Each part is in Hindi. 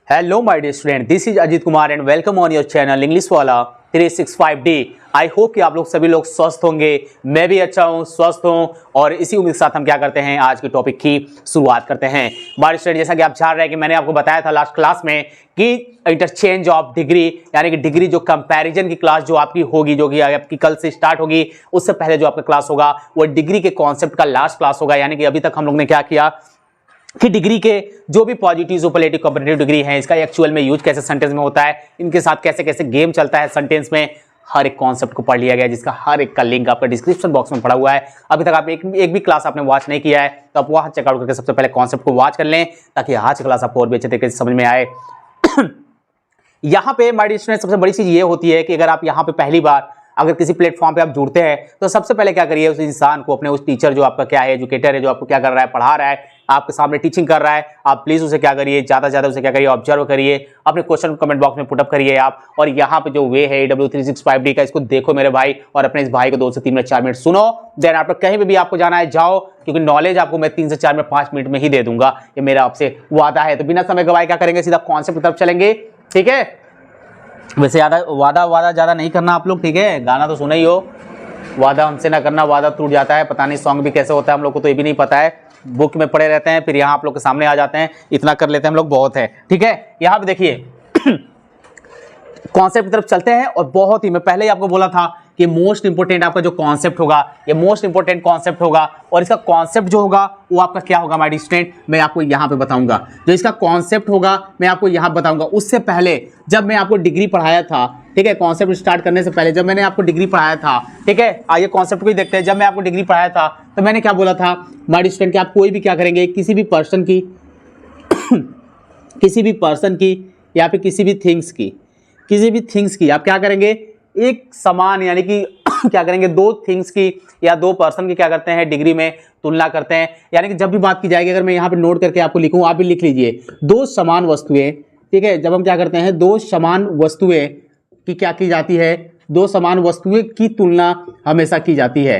Hello my dear student, this is Ajit Kumar and welcome on your channel English वाला 365D। आई होप कि आप लोग सभी लोग स्वस्थ होंगे, मैं भी अच्छा हूँ, स्वस्थ हूँ और इसी उम्मीद के साथ हम क्या करते हैं, आज के टॉपिक की शुरुआत करते हैं। माय स्टूडेंट, जैसा कि आप जान रहे हैं कि मैंने आपको बताया था लास्ट क्लास में कि इंटरचेंज ऑफ डिग्री यानी कि डिग्री जो कंपैरिजन की क्लास जो आपकी होगी, जो कि आपकी कल से स्टार्ट होगी, उससे पहले जो आपका क्लास होगा वो डिग्री के कॉन्सेप्ट का लास्ट क्लास होगा। यानी कि अभी तक हम लोग ने क्या किया कि डिग्री के जो भी पॉजिटिव सुपरलेटिव कंपैरेटिव डिग्री है, इसका एक्चुअल में यूज कैसे सेंटेंस में होता है, इनके साथ कैसे कैसे गेम चलता है सेंटेंस में, हर एक कॉन्सेप्ट को पढ़ लिया गया, जिसका हर एक का लिंक आपका डिस्क्रिप्शन बॉक्स में पड़ा हुआ है। अभी तक आप एक भी क्लास आपने वॉच नहीं किया है तो आप वहां चेकआउट करके सबसे पहले कॉन्सेप्ट को वॉच कर लें, ताकि आज की क्लास आपको और भी अच्छे तरीके से समझ में आए। यहाँ पे माय डियर स्टूडेंट, सबसे बड़ी चीज ये होती है कि अगर आप यहाँ पे पहली बार अगर किसी प्लेटफॉर्म पे आप जुड़ते हैं तो सबसे पहले क्या करिए, उस इंसान को, अपने उस टीचर जो आपका क्या है, एजुकेटर है, जो आपको क्या कर रहा है, पढ़ा रहा है, आपके सामने टीचिंग कर रहा है, आप प्लीज उसे क्या करिए, ज्यादा से ज्यादा उसे क्या करिए, ऑब्जर्व करिए, अपने क्वेश्चन को कमेंट बॉक्स में पुटअप करिए आप। और यहाँ पे जो वे है AW365D का, इसको देखो मेरे भाई, और अपने इस भाई को 2 से 3 मिनट 4 मिनट सुनो। देन आप कहीं भी आपको जाना है जाओ, क्योंकि नॉलेज आपको मैं 3 से 4 मिनट 5 मिनट में ही दे दूंगा, ये मेरा आपसे वादा है। तो बिना समय गवाए क्या करेंगे, सीधा कॉन्सेप्ट की तरफ चलेंगे, ठीक है। वैसे वादा ज्यादा नहीं करना आप लोग, ठीक है, गाना तो सुना ही हो, वादा हमसे ना करना, वादा टूट जाता है। पता नहीं सॉन्ग भी कैसे होता है, हम लोग को तो ये भी नहीं पता है, बुक में पढ़े रहते हैं, फिर यहाँ आप लोग के सामने आ जाते हैं, इतना कर लेते हैं हम लोग, बहुत है, ठीक है। यहाँ पे देखिए कॉन्सेप्ट की तरफ चलते हैं, और बहुत ही, मैं पहले ही आपको बोला था कि मोस्ट इंपोर्टेंट आपका जो कॉन्सेप्ट होगा, ये मोस्ट इंपोर्टेंट कॉन्सेप्ट होगा, और इसका कॉन्सेप्ट जो होगा वो आपका क्या होगा माय डियर स्टूडेंट, मैं आपको यहाँ पे बताऊंगा। जो इसका कॉन्सेप्ट होगा मैं आपको यहाँ बताऊंगा। उससे पहले जब मैं आपको डिग्री पढ़ाया था, ठीक है, कॉन्सेप्ट स्टार्ट करने से पहले जब मैंने आपको डिग्री पढ़ाया था, ठीक है, आइए कॉन्सेप्ट को ही देखते हैं। जब मैं आपको डिग्री पढ़ाया था तो मैंने क्या बोला था माय डियर स्टूडेंट, कि आप कोई भी क्या करेंगे, किसी भी पर्सन की किसी भी पर्सन की या फिर किसी भी थिंग्स की आप क्या करेंगे, एक समान, यानी कि क्या करेंगे, 2 थिंग्स की या 2 पर्सन की क्या करते हैं, डिग्री में तुलना करते हैं। यानी कि जब भी बात की जाएगी, अगर मैं यहाँ पे नोट करके आपको लिखूं, आप भी लिख लीजिए, 2 समान वस्तुएं, ठीक है, जब हम क्या करते हैं, 2 समान वस्तुएं की क्या की जाती है, 2 समान वस्तुएं की तुलना हमेशा की जाती है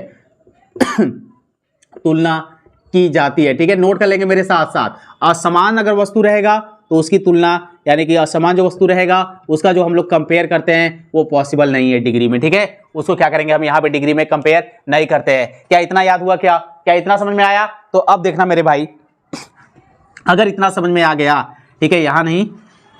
तुलना की जाती है, ठीक है, नोट कर लेंगे मेरे साथ साथ। असमान अगर वस्तु रहेगा तो उसकी तुलना, यानी कि असमान जो वस्तु रहेगा उसका जो हम लोग कंपेयर करते हैं वो पॉसिबल नहीं है डिग्री में, ठीक है, उसको क्या करेंगे हम यहाँ पे डिग्री में कंपेयर नहीं करते हैं। क्या इतना याद हुआ, क्या इतना समझ में आया? तो अब देखना मेरे भाई, अगर इतना समझ में आ गया, ठीक है, यहाँ नहीं,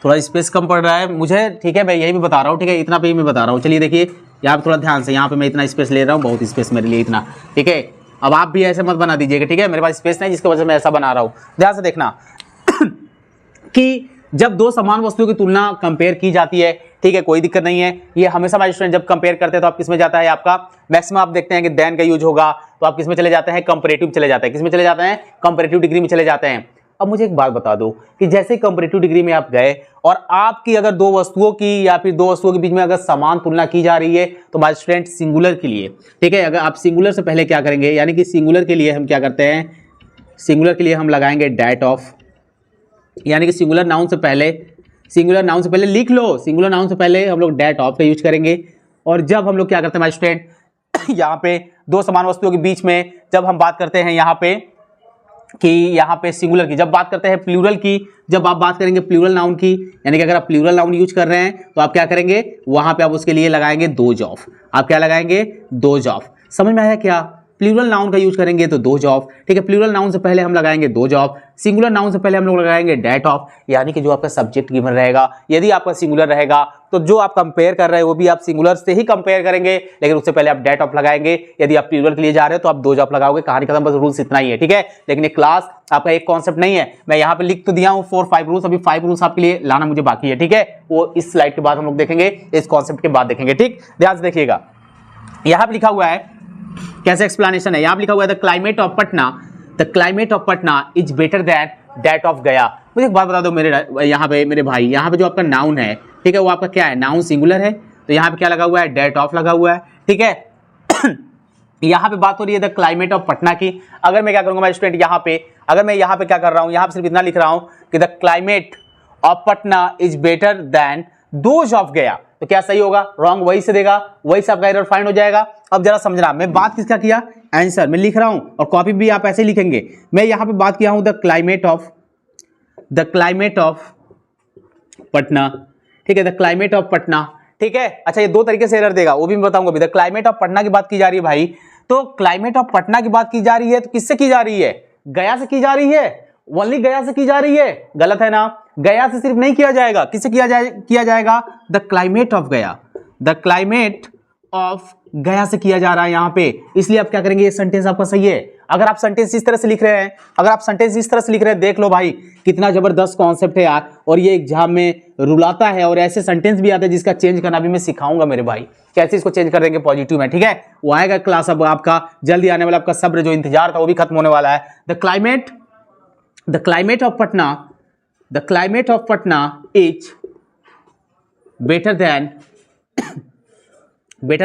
थोड़ा स्पेस कम पड़ रहा है मुझे, ठीक है, मैं यही भी बता रहा हूँ, ठीक है, इतना पे ही मैं बता रहा हूँ। चलिए देखिए यहाँ पे थोड़ा ध्यान से, यहाँ पे मैं इतना स्पेस ले रहा हूँ, बहुत स्पेस मेरे लिए इतना, ठीक है। अब आप भी ऐसे मत बना दीजिएगा, ठीक है, मेरे पास स्पेस नहीं जिसकी वजह से मैं ऐसा बना रहा हूँ। ध्यान से देखना कि जब 2 समान वस्तुओं की तुलना कंपेयर की जाती है, ठीक है, कोई दिक्कत नहीं है, ये हमेशा माय स्टूडेंट जब कंपेयर करते हैं तो आप किस में जाता है, आपका मैक्सिमम आप देखते हैं कि देन का यूज होगा, तो आप किस में चले जाते हैं, कंपैरेटिव चले जाते हैं, किस में चले जाते हैं, कंपैरेटिव डिग्री में चले जाते हैं। अब मुझे एक बात बता दो कि जैसे कंपैरेटिव डिग्री में आप गए और आपकी अगर 2 वस्तुओं की या फिर 2 वस्तुओं के बीच में अगर समान तुलना की जा रही है, तो माय स्टूडेंट सिंगुलर के लिए, ठीक है, अगर आप सिंगुलर से पहले क्या करेंगे, यानी कि सिंगुलर के लिए हम क्या करते हैं, सिंगुलर के लिए हम लगाएंगे डैट ऑफ, यानी कि सिंगुलर नाउन से पहले लिख लो, सिंगुलर नाउन से पहले हम लोग डैट ऑफ का यूज करेंगे। और जब हम लोग क्या करते हैं माय स्टूडेंट, यहाँ पे 2 समान वस्तुओं के बीच में जब हम बात करते हैं यहाँ पे कि यहाँ पे सिंगुलर की, जब बात करते हैं प्लूरल की, जब आप बात करेंगे प्लूरल नाउन की, यानी कि अगर आप प्लूरल नाउन यूज कर रहे हैं तो आप क्या करेंगे, वहां पे आप उसके लिए लगाएंगे दोज ऑफ। आप क्या लगाएंगे, दोज ऑफ। समझ में आया क्या? प्लूरल नाउन का यूज करेंगे तो दोज ऑफ, ठीक है, प्लूरल नाउन से पहले हम लगाएंगे दोज ऑफ, सिंगुलर नाउन से पहले हम लोग लगाएंगे डैट ऑफ। यानी कि जो आपका सब्जेक्ट गिवन रहेगा, यदि आपका सिंगुलर रहेगा तो जो आप कंपेयर कर रहे हैं वो भी आप सिंगुलर से ही कंपेयर करेंगे, लेकिन उससे पहले आप डैट ऑफ लगाएंगे। यदि आप प्लूरल के लिए जा रहे हो तो आप दोज ऑफ लगाओगे, कहानी खत्म, बस रूल्स इतना ही है, ठीक है। लेकिन ये क्लास आपका एक कॉन्सेप्ट नहीं है, मैं यहाँ पे लिख तो दिया हूँ 4-5 रूल्स, अभी 5 रूल्स आपके लिए लाना मुझे बाकी है, ठीक है, वो इस स्लाइड के बाद हम लोग देखेंगे, इस कॉन्सेप्ट के बाद देखेंगे, ठीक। ध्यान से देखिएगा, यहाँ पे लिखा हुआ है, कैसे एक्सप्लेनेशन है, यहाँ पे लिखा हुआ है the climate of Patna is better than that of गया। मुझे एक बात बता दो मेरे यहाँ पे मेरे भाई, यहाँ पे जो आपका नाउन है, ठीक है, वो आपका क्या है, नाउन सिंगुलर है, तो यहाँ पे क्या लगा हुआ है, डेट ऑफ लगा हुआ है, ठीक है। यहाँ पे बात हो रही है द क्लाइमेट ऑफ पटना की। अगर मैं क्या करूंगा माय स्टूडेंट, यहाँ पे अगर मैं यहाँ पे क्या कर रहा हूँ, यहाँ पे सिर्फ इतना लिख रहा हूँ कि the climate of Patna is better than those of गया, तो क्या सही होगा, रॉन्ग वही से देगा, वही से आपका एरर फाइंड हो जाएगा। अब जरा समझना, मैं बात किसका किया, आंसर मैं लिख रहा हूं और कॉपी भी आप ऐसे ही लिखेंगे। मैं यहां पे बात किया हूं द क्लाइमेट ऑफ पटना, ठीक है, द क्लाइमेट ऑफ पटना, ठीक है। अच्छा, ये दो तरीके से एरर देगा, वो भी मैं बताऊंगा अभी। द क्लाइमेट ऑफ पटना की बात की जा रही है भाई, तो क्लाइमेट ऑफ पटना की बात की जा रही है तो किससे की जा रही है? गया से की जा रही है, ओनली गया से की जा रही है, गलत है ना। गया से सिर्फ नहीं किया जाएगा, किससे किया जाएगा? द क्लाइमेट ऑफ गया, द क्लाइमेट ऑफ गया से किया जा रहा है यहां पे, इसलिए आप क्या करेंगे, ये सेंटेंस आपका सही है। अगर आप सेंटेंस इस तरह से लिख रहे हैं, अगर आप सेंटेंस इस तरह से लिख रहे हैं, देख लो भाई कितना जबरदस्त कॉन्सेप्ट है यार, और ये एग्जाम में रुलाता है, और ऐसे सेंटेंस भी आते हैं जिसका चेंज करना भी मैं सिखाऊंगा मेरे भाई, कैसे इसको चेंज कर देंगे पॉजिटिव में, ठीक है। वो आएगा क्लास, अब आपका जल्दी आने वाला, आपका सब्र जो इंतजार था वो भी खत्म होने वाला है। The climate of Patna, the climate of Patna is better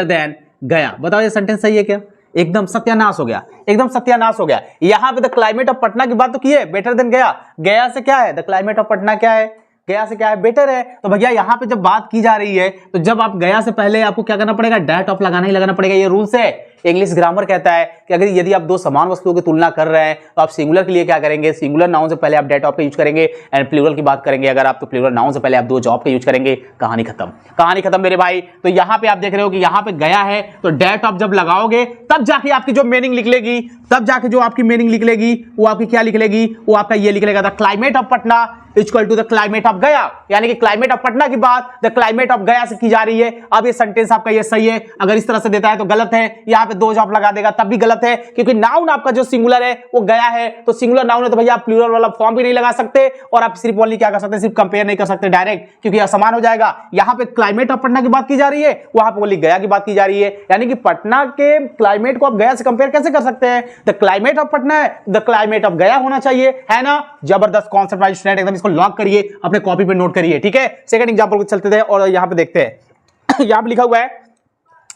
than गया। बताओ ये सेंटेंस सही है क्या? एकदम सत्यानाश हो गया, एकदम सत्यानाश हो गया। यहां पे द क्लाइमेट ऑफ पटना की बात तो की है, बेटर देन गया। गया से क्या है? द क्लाइमेट ऑफ पटना क्या है? गया से क्या है? बेटर है। तो भैया यहां पे जब बात की जा रही है तो जब आप गया से पहले आपको क्या करना पड़ेगा? डैट ऑफ लगाना ही लगाना पड़ेगा, ये रूल्स है। इंग्लिश ग्रामर कहता है कि अगर यदि आप दो समान वस्तुओं की तुलना कर रहे हैं तो आप सिंगुलर के लिए क्या करेंगे? सिंगुलर नाउन से पहले आप डैट ऑफ का यूज करेंगे, एंड प्लूरल की बात करेंगे अगर आप, तो प्लूरल नाउन से पहले आप दो जॉब का यूज करेंगे। कहानी खत्म, कहानी खत्म मेरे भाई। तो यहां पे आप देख रहे हो कि यहां पे गया है, तो डैट ऑफ जब लगाओगे तब जाके आपकी जो मीनिंग निकलेगी, तब जाके जो आपकी मीनिंग निकलेगी वो आपकी क्या निकलेगी? वो आपका ये निकलेगा, the climate of Patna equal to the climate of Gaya, यानी कि क्लाइमेट ऑफ पटना की बात द क्लाइमेट ऑफ गया से की जा रही है। अब ये सेंटेंस आपका ये सही है, अगर इस तरह से देता है तो गलत है, यहां पे दो जॉब लगा देगा तब भी गलत है, क्योंकि नाउन आपका जो सिंगुलर है वो गया है, तो सिंगुलर नाउन है तो भैया आप प्लूरल वाला फॉर्म भी नहीं लगा सकते, और आप सिर्फ ओनली क्या कर सकते हैं? सिर्फ कंपेयर नहीं कर सकते डायरेक्ट, क्योंकि असमान हो जाएगा। यहां पे क्लाइमेट ऑफ पटना की बात की जा रही है, वहां पे ओनली गया की बात की जा रही है, यानी कि पटना के क्लाइमेट को आप गया से कंपेयर कैसे कर सकते हैं? द क्लाइमेट ऑफ पटना है, द क्लाइमेट ऑफ गया होना चाहिए, है ना। जबरदस्त कॉन्सेप्ट भाई स्टूडेंट, एकदम इसको लॉक करिए, अपने कॉपी पे नोट करिए, ठीक है। सेकंड एग्जांपल को चलते थे और यहां पे देखते हैं। यहां पे लिखा हुआ है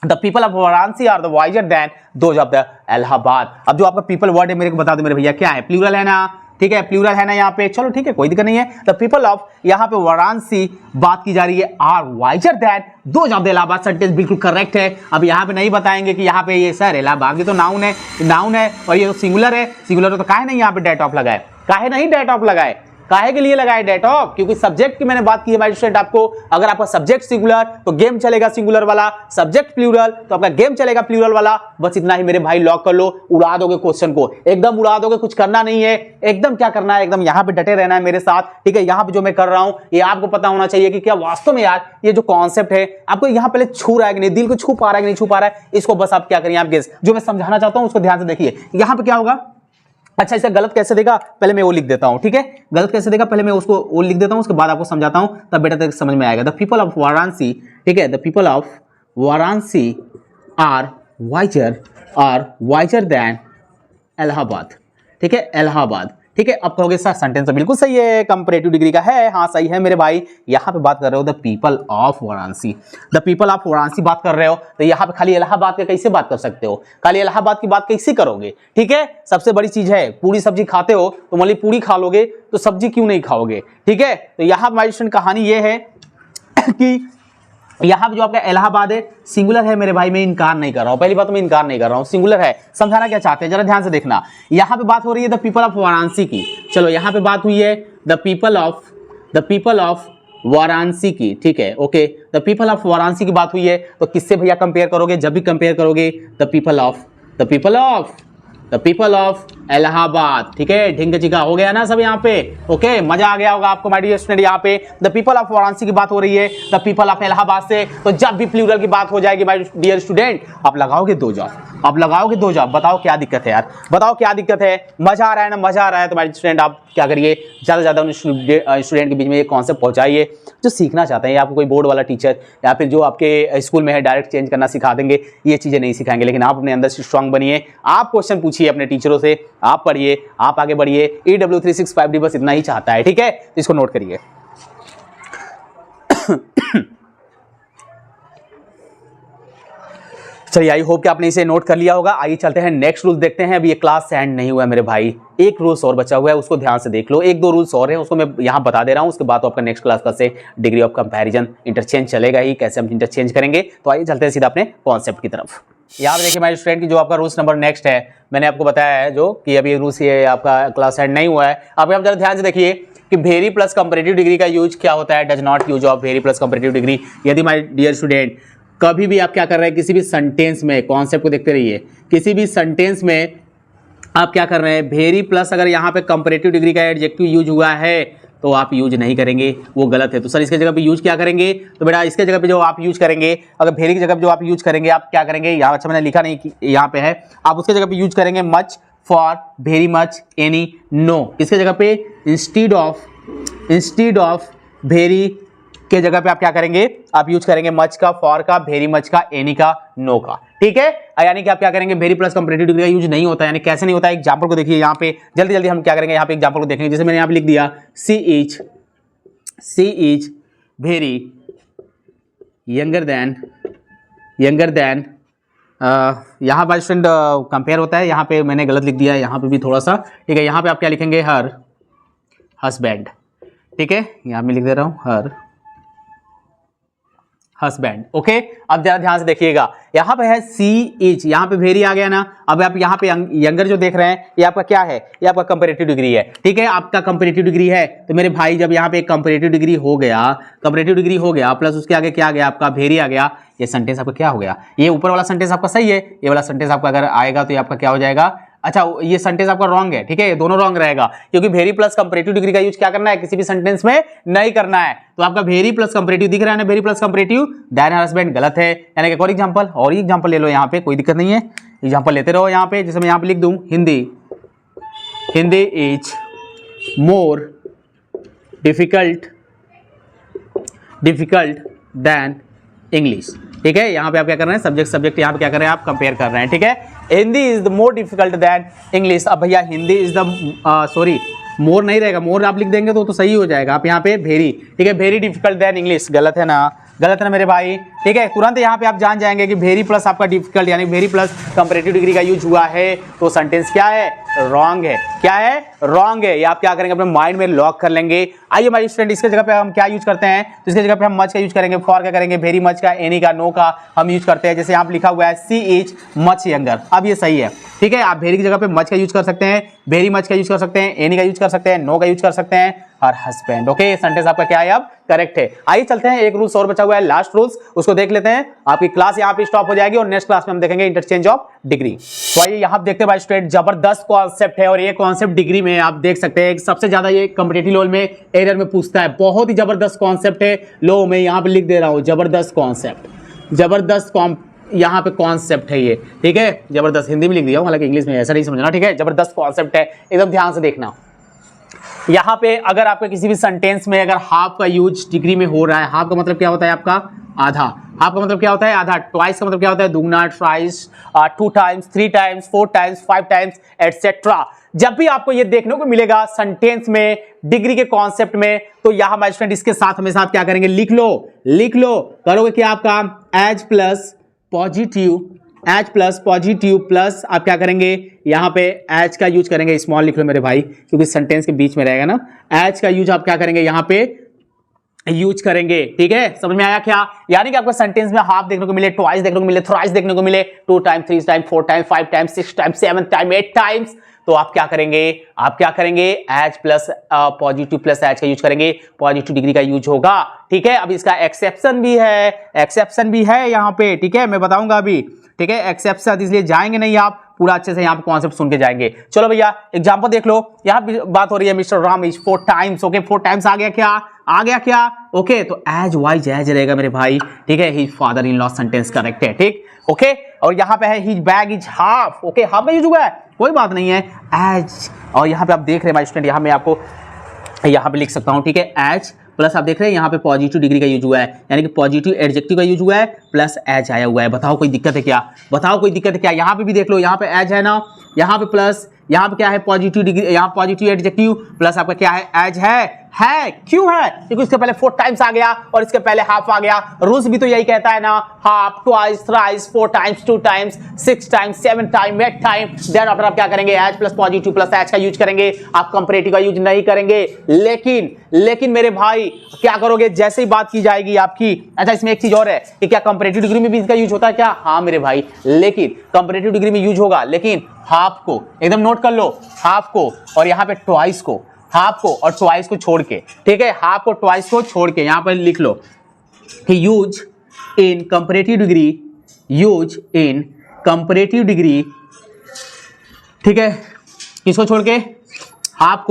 the people of Varanasi are the wiser than those of the Allahabad. अब जो आपका पीपल वर्ड है मेरे को बता दो मेरे भैया, क्या है? प्लूरल है ना, ठीक है, प्लूरल है ना यहाँ पे, चलो ठीक है, कोई दिक्कत नहीं है। द पीपल ऑफ, यहाँ पे वाराणसी बात की जा रही है, are wiser than those of the Allahabad. Sentence बिल्कुल करेक्ट है। अब यहाँ पे नहीं बताएंगे कि यहाँ पे ये सर इलाहाबाद, ये तो नाउन है और ये तो सिंगुलर है, सिंगुलर तो काहे नहीं यहाँ पे डेट ऑफ लगाए? काहे नहीं डेट ऑफ लगाए? काहे के लिए लगाए डेट ऑफ? क्योंकि सब्जेक्ट की मैंने बात की है भाई स्टूडेंट आपको, अगर आपका सब्जेक्ट सिंगुलर तो गेम चलेगा सिंगुलर वाला, सब्जेक्ट प्लूरल तो आपका गेम चलेगा प्लूरल वाला। बस इतना ही मेरे भाई, लॉक कर लो, उड़ा दोगे क्वेश्चन को, एकदम उड़ा दोगे, कुछ करना नहीं है, एकदम क्या करना है, एकदम यहां पे डटे रहना है मेरे साथ, ठीक है। यहां पे जो मैं कर रहा हूं ये आपको पता होना चाहिए कि क्या वास्तव में यार ये जो कॉन्सेप्ट है आपको यहां पहले छू रहा है कि नहीं, दिल को छू पा रहा है कि नहीं छू पा रहा है, इसको बस आप क्या करिए, आप गेस, जो मैं समझाना चाहता हूं उसको ध्यान से देखिए। यहां पे क्या होगा? अच्छा, इसे गलत कैसे देगा पहले मैं वो लिख देता हूं, ठीक है। गलत कैसे देगा पहले मैं उसको वो लिख देता हूं, उसके बाद आपको समझाता हूं, तब बेटा तक समझ में आएगा। द पीपल ऑफ वाराणसी, ठीक है, the people of Varanasi are wiser than Allahabad, ठीक है, इलाहाबाद, ठीक है। अब कहोगे सर सेंटेंस तो बिल्कुल सही है, कंपैरेटिव डिग्री का है, हाँ सही है मेरे भाई। यहाँ पे बात कर रहे हो the people of Varanasi, the people of Varanasi बात कर रहे हो, तो यहाँ पे खाली इलाहाबाद के कैसे बात कर सकते हो? खाली इलाहाबाद की बात कैसे करोगे? ठीक है, सबसे बड़ी चीज है, पूरी सब्जी खाते हो तो मान ली पूरी खा लोगे तो सब्जी क्यों नहीं खाओगे? ठीक है, तो यहाँ पे कहानी ये है कि यहां पे जो आपका इलाहाबाद है सिंगुलर है मेरे भाई, मैं इनकार नहीं कर रहा हूं, पहली बात तो मैं इनकार नहीं कर रहा हूं, सिंगुलर है। समझाना क्या चाहते हैं जरा ध्यान से देखना। यहां पे बात हो रही है द पीपल ऑफ वाराणसी की, चलो यहां पे बात हुई है द पीपल ऑफ वाराणसी की, ठीक है, okay. The people of Varanasi की बात हुई है, तो किससे भैया कंपेयर करोगे? जब भी कंपेयर करोगे द पीपल ऑफ इलाहाबाद, ठीक है। ढिंग चिका हो गया ना सब यहाँ पे, ओके, मजा आ गया होगा आपको माय डियर स्टूडेंट। यहाँ पे द पीपल ऑफ वाराणसी की बात हो रही है द पीपल ऑफ इलाहाबाद से, तो जब भी प्लूरल की बात हो जाएगी माय डियर स्टूडेंट आप लगाओगे दो जॉब। बताओ क्या दिक्कत है यार, बताओ क्या दिक्कत है? मजा आ रहा है ना, मजा आ रहा है तो माय स्टूडेंट आप क्या करिए, ज्यादा से ज्यादा उन स्टूडेंट के बीच में ये कॉन्सेप्ट पहुंचाइए जो सीखना चाहते हैं, या आपको कोई बोर्ड वाला टीचर या फिर जो आपके स्कूल में है डायरेक्ट चेंज करना सिखा देंगे, ये चीजें नहीं सिखाएंगे। लेकिन आप अपने अंदर से स्ट्रांग बनिए, आप क्वेश्चन पूछिए अपने टीचरों से, आप पढ़िए, आप आगे बढ़िए। EW365D बस इतना ही चाहता है, ठीक है, इसको नोट करिए। चलिए, आई होप कि आपने इसे नोट कर लिया होगा। आइए चलते हैं नेक्स्ट रूल देखते हैं। अभी ये क्लास एंड नहीं हुआ है मेरे भाई, एक रूल्स और बचा हुआ है, उसको ध्यान से देख लो। एक दो रूल्स और है, उसको मैं यहाँ बता दे रहा हूँ, उसके बाद तो आपका नेक्स्ट क्लास का से डिग्री ऑफ कंपैरिजन इंटरचेंज चलेगा ही, कैसे हम इंटरचेंज करेंगे। तो आइए चलते हैं सीधा अपने कॉन्सेप्ट की तरफ। यहाँ देखिए माय स्टूडेंट की जो आपका रूल्स नंबर नेक्स्ट है, मैंने आपको बताया है जो कि अभी रूल्स ये आपका क्लास एंड नहीं हुआ है। आप यहाँ जरा ध्यान से देखिए, कि वेरी प्लस कंपैरेटिव डिग्री का यूज क्या होता है, does not use of very plus comparative degree. यदि माय डियर स्टूडेंट कभी भी आप क्या कर रहे हैं, किसी भी सेंटेंस में कॉन्सेप्ट को देखते रहिए, किसी भी सेंटेंस में आप क्या कर रहे हैं, वेरी प्लस अगर यहाँ पे कंपैरेटिव डिग्री का एडजेक्टिव यूज हुआ है तो आप यूज नहीं करेंगे, वो गलत है। तो सर इसके जगह पे यूज क्या करेंगे, तो बेटा इसके जगह पे जो आप यूज करेंगे, अगर वेरी की जगह पे जो आप यूज करेंगे आप क्या करेंगे, यहाँ अच्छा मैंने लिखा नहीं, यहाँ पे है, आप उसके जगह पे यूज करेंगे much, for, very much, any, no. इसके जगह पे इंस्टीड ऑफ वेरी के जगह पे आप क्या करेंगे, आप यूज करेंगे मच का, फॉर का, वेरी मच का, एनी का, नो का। ठीक है, यानी कि आप क्या करेंगे, वेरी प्लस कंपैरेटिव डिग्री का यूज नहीं होता है। यानी कैसे नहीं होता है, एग्जांपल को देखिए यहाँ पे, जल्दी जल्दी हम क्या करेंगे, यहाँ पे एग्जांपल को देखेंगे। जैसे मैंने यहाँ पे लिख दिया सी इज वेरी यंगर देन यहाँ पर स्टूडेंट कंपेयर होता है, यहाँ पे मैंने गलत लिख दिया है, यहाँ पे भी थोड़ा सा। ठीक है, यहाँ पे आप क्या लिखेंगे, हर हस्बैंड। ठीक है, यहाँ पे लिख दे रहा हूँ हर हस्बैंड। ओके, अब जरा ध्यान से देखिएगा, यहाँ पे है सी इज, यहाँ पे वेरी आ गया ना। अब आप यहाँ पे यंगर जो देख रहे हैं ये आपका क्या है, ये आपका कंपैरेटिव डिग्री है। ठीक है, आपका कंपैरेटिव डिग्री है, तो मेरे भाई जब यहाँ पे एक कंपैरेटिव डिग्री हो गया प्लस उसके आगे क्या आ गया, आपका वेरी आ गया, ये सेंटेंस आपका क्या हो गया, ये ऊपर वाला सेंटेंस आपका सही है, ये वाला सेंटेंस आपका अगर आएगा तो ये आपका क्या हो जाएगा, अच्छा ये सेंटेंस आपका रॉन्ग है। ठीक है, ये दोनों रॉन्ग रहेगा, क्योंकि वेरी प्लस कंपैरेटिव डिग्री का यूज क्या करना है, किसी भी सेंटेंस में नहीं करना है। तो आपका वेरी प्लस कंपैरेटिव दिख रहा है ना, very plus comparative than husband गलत है। यानी कि और एग्जांपल ले लो, यहाँ पे कोई दिक्कत नहीं है, एग्जांपल लेते रहो। यहाँ पे जैसे मैं यहाँ पे लिख दूं Hindi is more difficult than English. ठीक है, यहाँ पे आप क्या कर रहे हैं, सब्जेक्ट यहाँ पे क्या कर रहे हैं, आप कंपेयर कर रहे हैं। ठीक है, Hindi is the more difficult than English. अब भैया Hindi is the sorry more नहीं रहेगा, मोर आप लिख देंगे तो सही हो जाएगा। आप यहाँ पे वेरी, ठीक है, वेरी डिफिकल्ट देन इंग्लिश, गलत है ना मेरे भाई। ठीक है, तुरंत यहाँ पे आप जान जाएंगे कि वेरी प्लस आपका डिफिकल्ट यानी वेरी प्लस कंपैरेटिव डिग्री का यूज हुआ है, तो सेंटेंस क्या है, रॉन्ग है। क्या है, रॉन्ग है। ये आप क्या करेंगे, अपने माइंड में लॉक कर लेंगे। आइए हमारे स्टूडेंट, इसके जगह पे हम क्या यूज करते हैं, तो इसके जगह पे हम मच का यूज करेंगे, फॉर का करेंगे, वेरी मच का, एनी का, नो का हम यूज करते हैं। जैसे यहाँ पे लिखा हुआ है सी इज मच यंगर, अब ये सही है। ठीक है, आप वेरी की जगह पे मच का यूज कर सकते हैं, वेरी मच का यूज कर सकते हैं, एनी का यूज कर सकते हैं, नो का यूज कर सकते हैं, और हस्बैंड। ओके, सेंटेंस आपका क्या है, अब करेक्ट है। आइए चलते हैं, एक रूल्स और बचा हुआ है, लास्ट रूल्स, उसको देख लेते हैं। आपकी क्लास यहाँ पे स्टॉप हो जाएगी और नेक्स्ट क्लास में हम देखेंगे इंटरचेंज ऑफ डिग्री। तो आइए यहाँ देखते हैं भाई स्टूडेंट, जबरदस्त कॉन्सेप्ट है, और ये कॉन्सेप्ट डिग्री में आप देख सकते हैं सबसे ज्यादा ये कॉम्पिटिटिव लेवल में एरर में पूछता है। बहुत ही जबरदस्त कॉन्सेप्ट है। लो मैं यहाँ पे लिख दे रहा हूँ जबरदस्त कॉन्सेप्ट, यहाँ पे कॉन्सेप्ट है ये। ठीक है, जबरदस्त हिंदी में लिख दिया हूँ, हालांकि इंग्लिश में ऐसा नहीं समझना। ठीक है, जबरदस्त कॉन्सेप्ट है, एकदम ध्यान से देखना। यहाँ पे अगर आपके किसी भी सेंटेंस में अगर हाफ का यूज डिग्री में हो रहा है, हाफ का मतलब क्या होता है आपका आधा, हाफ का मतलब क्या होता है आधा, ट्वाइस का मतलब क्या होता है दुगना, ट्राइस, 2 times, 3 times, 4 times, 5 times etcetera. जब भी आपको ये देखने को मिलेगा सेंटेंस में डिग्री के कॉन्सेप्ट में, तो यहां माय स्टूडेंट इसके साथ हमेशा आप क्या करेंगे, लिख लो करोगे कि आपका एज प्लस पॉजिटिव प्लस आप क्या करेंगे, यहां पे एज का यूज करेंगे, स्मॉल लिख लो मेरे भाई क्योंकि सेंटेंस के बीच में रहेगा ना। एज का यूज आप क्या करेंगे, यहां पे यूज करेंगे। ठीक है, समझ में आया क्या? यानी कि आपको सेंटेंस में हाफ देखने को मिले, ट्वाइस देखने को मिले, थ्राइस देखने को मिले, 2 time, 3 time, 4 time, 5 time, 6 time, 7 time, 8 times, तो आप क्या करेंगे as plus positive plus as का यूज करेंगे, पॉजिटिव डिग्री का यूज होगा। ठीक है, अब इसका एक्सेप्शन भी है यहाँ पे। ठीक है, मैं बताऊंगा अभी। ठीक है, एक्सेप्शन, इसलिए जाएंगे नहीं आप, पूरा अच्छे से यहाँ पे कॉन्सेप्ट सुन के जाएंगे। चलो भैया एग्जांपल देख लो, यहाँ बात हो रही है Mister Ram is 4 times. Okay, 4 times आ गया क्या? ओके, तो एज वाइज एज रहेगा मेरे भाई। ठीक है, his father in law sentence correct है। ठीक, ओके, और यहाँ पे है his bag is half. Okay, half का यूज हुआ है, कोई बात नहीं है, एज, और यहाँ पे आप देख रहे हैं माय स्टूडेंट, यहाँ मैं आपको यहाँ पे लिख सकता हूँ। ठीक है, एज प्लस आप देख रहे हैं यहाँ पे पॉजिटिव डिग्री का यूज हुआ है, यानी कि पॉजिटिव एडजेक्टिव का यूज हुआ है, प्लस एज आया हुआ है। बताओ कोई दिक्कत है क्या? यहाँ पे भी देख लो, यहाँ पे एज है ना, यहाँ पे प्लस, यहाँ पे क्या है पॉजिटिव डिग्री, यहाँ पॉजिटिव एडजेक्टिव प्लस आपका क्या है एज है। क्यों है? क्योंकि इसके पहले 4 टाइम्स आ गया और इसके पहले हाफ आ गया। रूल्स भी तो यही कहता है ना, half, twice, thrice, 4 times, 2 times, 6 times, 7 time, 8 time. Then after आप क्या करेंगे, as plus positive plus as का यूज करेंगे, आप कंपैरेटिव का यूज नहीं करेंगे। लेकिन मेरे भाई क्या करोगे, जैसे ही बात की जाएगी आपकी, अच्छा इसमें एक चीज और है कि क्या कंपैरेटिव डिग्री में भी इसका यूज होता है क्या? हाँ मेरे भाई, लेकिन कंपैरेटिव डिग्री में यूज होगा, लेकिन हाफ को एकदम नोट कर लो, हाफ को, और यहाँ पे ट्वाइस को, हाफ को और ट्वाइस को छोड़ के, ठीक है, हाफ को ट्वाइस को छोड़ के यहां पर लिख लो कि use in comparative degree, use in comparative degree, ठीक है, किसको छोड़ के, हाफ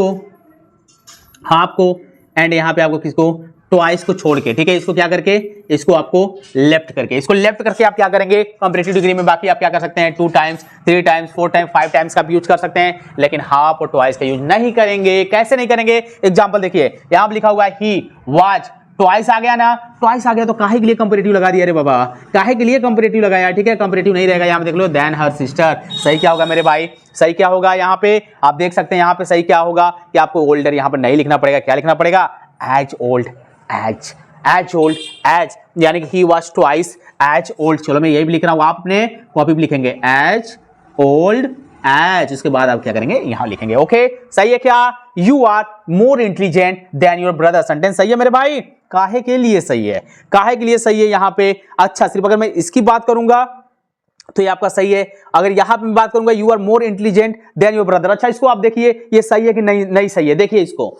को एंड यहां पे आपको किसको, ट्वाइस को छोड़ के, ठीक है, इसको क्या करके, इसको आपको लेफ्ट करके, इसको लेफ्ट करके आप क्या करेंगे कंपैरेटिव डिग्री में, बाकी आप क्या कर सकते हैं 2 टाइम्स 3 टाइम्स 4 टाइम्स 5 टाइम्स का आप यूज कर सकते हैं, लेकिन हाफ और ट्वाइस का यूज नहीं करेंगे। कैसे नहीं करेंगे, एग्जांपल देखिए यहां पर लिखा हुआ है ही वाज, ट्वाइस आ गया ना, ट्वाइस आ गया तो काहे के लिए कंपैरेटिव लगा दिया, अरे बाबा काहे के लिए कंपैरेटिव लगाया, ठीक है, कंपैरेटिव नहीं रहेगा, यहां पे देख लो देन हर सिस्टर, सही क्या होगा मेरे भाई, सही क्या होगा यहाँ पे आप देख सकते हैं, यहाँ पे सही क्या होगा कि आपको ओल्डर यहाँ पर नहीं लिखना पड़ेगा, क्या लिखना पड़ेगा, as old, as old, as यानी कि he was twice as old, चलो मैं यही भी लिख रहा हूं, आप अपने कॉपी भी लिखेंगे एज ओल्ड एज, उसके बाद आप क्या करेंगे यहां लिखेंगे, ओके सही है क्या, you are more intelligent than your brother, sentence सही है मेरे भाई, काहे के लिए सही है, काहे के लिए सही है यहाँ पे, अच्छा सिर्फ अगर मैं इसकी बात करूंगा तो ये आपका सही है, अगर यहां पे मैं बात करूंगा you are more intelligent than your brother, अच्छा इसको आप देखिए ये सही है कि नहीं, नहीं सही है, देखिए इसको,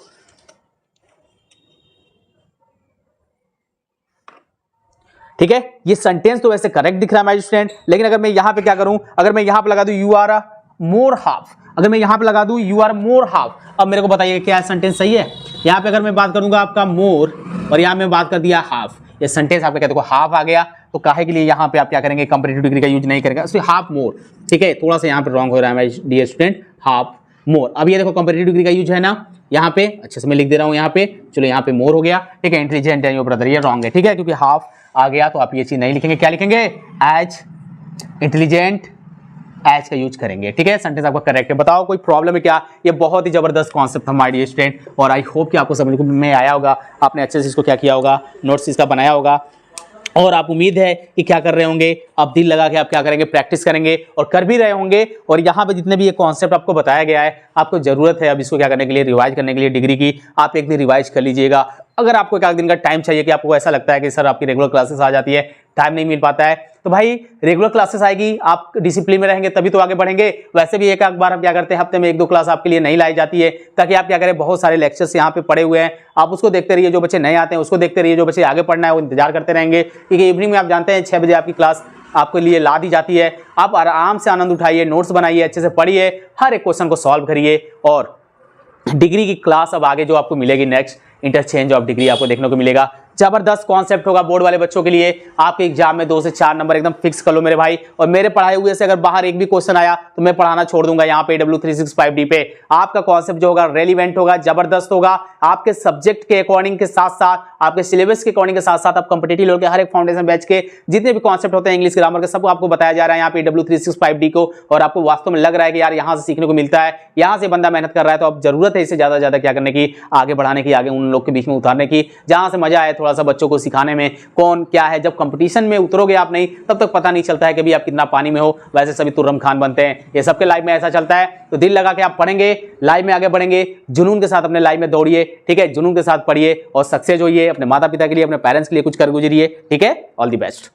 ठीक है, ये सेंटेंस तो वैसे करेक्ट दिख रहा है माय स्टूडेंट, लेकिन अगर मैं यहां पे क्या करूं, अगर मैं यहां पे लगा दूं यू आर मोर हाफ, अगर मैं यहां पे लगा दूं यू आर मोर हाफ, अब मेरे को बताइए क्या सेंटेंस सही है, यहां पे अगर मैं बात करूंगा आपका मोर और यहां में बात कर दिया हाफ, ये सेंटेंस आपके कहते देखो हाफ आ गया, तो काहे के लिए यहां पे आप क्या करेंगे कंपैरेटिव डिग्री का यूज नहीं करेंगे, सो हाफ मोर, ठीक है, थोड़ा सा यहां पे रॉन्ग हो रहा है my dear student, half more, अब ये देखो कंपैरेटिव डिग्री का यूज है ना यहाँ पे, अच्छे से मैं लिख दे रहा हूँ यहाँ पे, चलो यहाँ पे मोर हो गया, ठीक है, इंटेलिजेंट एंड योर ब्रदर ये रॉन्ग है, ठीक है, क्योंकि हाफ आ गया तो आप ये चीज नहीं लिखेंगे, क्या लिखेंगे एज इंटेलिजेंट, एज का यूज करेंगे, ठीक है, सेंटेंस आपका करेक्ट है, बताओ कोई प्रॉब्लम है क्या, ये बहुत ही जबरदस्त कॉन्सेप्ट था माय डियर स्टूडेंट, और आई होप कि आपको समझ में आया होगा, आपने अच्छे से इसको क्या किया होगा, नोट्स इसका बनाया होगा, और आप उम्मीद है कि क्या कर रहे होंगे, अब दिल लगा के आप क्या करेंगे, प्रैक्टिस करेंगे और कर भी रहे होंगे, और यहाँ पे जितने भी ये कॉन्सेप्ट आपको बताया गया है, आपको जरूरत है अब इसको क्या करने के लिए, रिवाइज करने के लिए डिग्री की, आप एक दिन रिवाइज कर लीजिएगा, अगर आपको एक दिन का टाइम चाहिए कि आपको ऐसा लगता है कि सर आपकी रेगुलर क्लासेस आ जाती है, टाइम नहीं मिल पाता है, तो भाई रेगुलर क्लासेस आएगी, आप डिसिप्लिन में रहेंगे तभी तो आगे बढ़ेंगे, वैसे भी एक बार हम क्या करते हैं हफ्ते में 1-2 क्लास आपके लिए नहीं लाई जाती है, ताकि आप क्या करें, बहुत सारे लेक्चर्स यहाँ पे पड़े हुए हैं, आप उसको देखते रहिए, जो बच्चे नहीं आते हैं उसको देखते रहिए, जो बच्चे आगे पढ़ना है वो इंतजार करते रहेंगे, क्योंकि इवनिंग में आप जानते हैं 6 बजे आपकी क्लास आपके लिए ला दी जाती है, आप आराम से आनंद उठाइए, नोट्स बनाइए, अच्छे से पढ़िए, हर एक क्वेश्चन को सॉल्व करिए, और डिग्री की क्लास अब आगे जो आपको मिलेगी नेक्स्ट इंटरचेंज ऑफ डिग्री आपको देखने को मिलेगा, जबरदस्त कॉन्सेप्ट होगा बोर्ड वाले बच्चों के लिए, आपके एग्जाम में 2 से 4 नंबर एकदम फिक्स कर लो मेरे भाई, और मेरे पढ़ाए हुए से अगर बाहर एक भी क्वेश्चन आया तो मैं पढ़ाना छोड़ दूंगा यहाँ पे AW365D पे, आपका कॉन्सेप्ट जो होगा रेलिवेंट होगा, जबरदस्त होगा, आपके सब्जेक्ट के अकॉर्डिंग के साथ साथ, आपके सिलेबस के अकॉर्डिंग के साथ साथ, आप कॉम्पिटिटिव लेवल के हर एक फाउंडेशन बैच के जितने भी कॉन्सेप्ट होते हैं इंग्लिश ग्रामर के, सबको आपको बताया जा रहा है यहाँ पे AW365D को, और आपको वास्तव में लग रहा है कि यार यहाँ से सीखने को मिलता है, यहाँ से बंदा मेहनत कर रहा है, तो अब जरूरत है इसे ज्यादा से ज्यादा क्या करने की, आगे बढ़ाने की, आगे उन लोग के बीच में उतारने की, जहां से मजा आए थोड़ा सा बच्चों को सिखाने में, कौन क्या है, जब कंपटीशन में उतरोगे आप नहीं तब तक पता नहीं चलता है कि भी आप कितना पानी में हो, वैसे सभी तुर्रम खान बनते हैं, ये सबके लाइफ में ऐसा चलता है, तो दिल लगा के आप पढ़ेंगे, लाइफ में आगे बढ़ेंगे, जुनून के साथ अपने लाइफ में दौड़िए, ठीक है, जुनून के साथ पढ़िए और सक्सेस होइए, अपने माता पिता के लिए, अपने पेरेंट्स के लिए कुछ कर गुजरिए, ठीक है, ऑल द बेस्ट।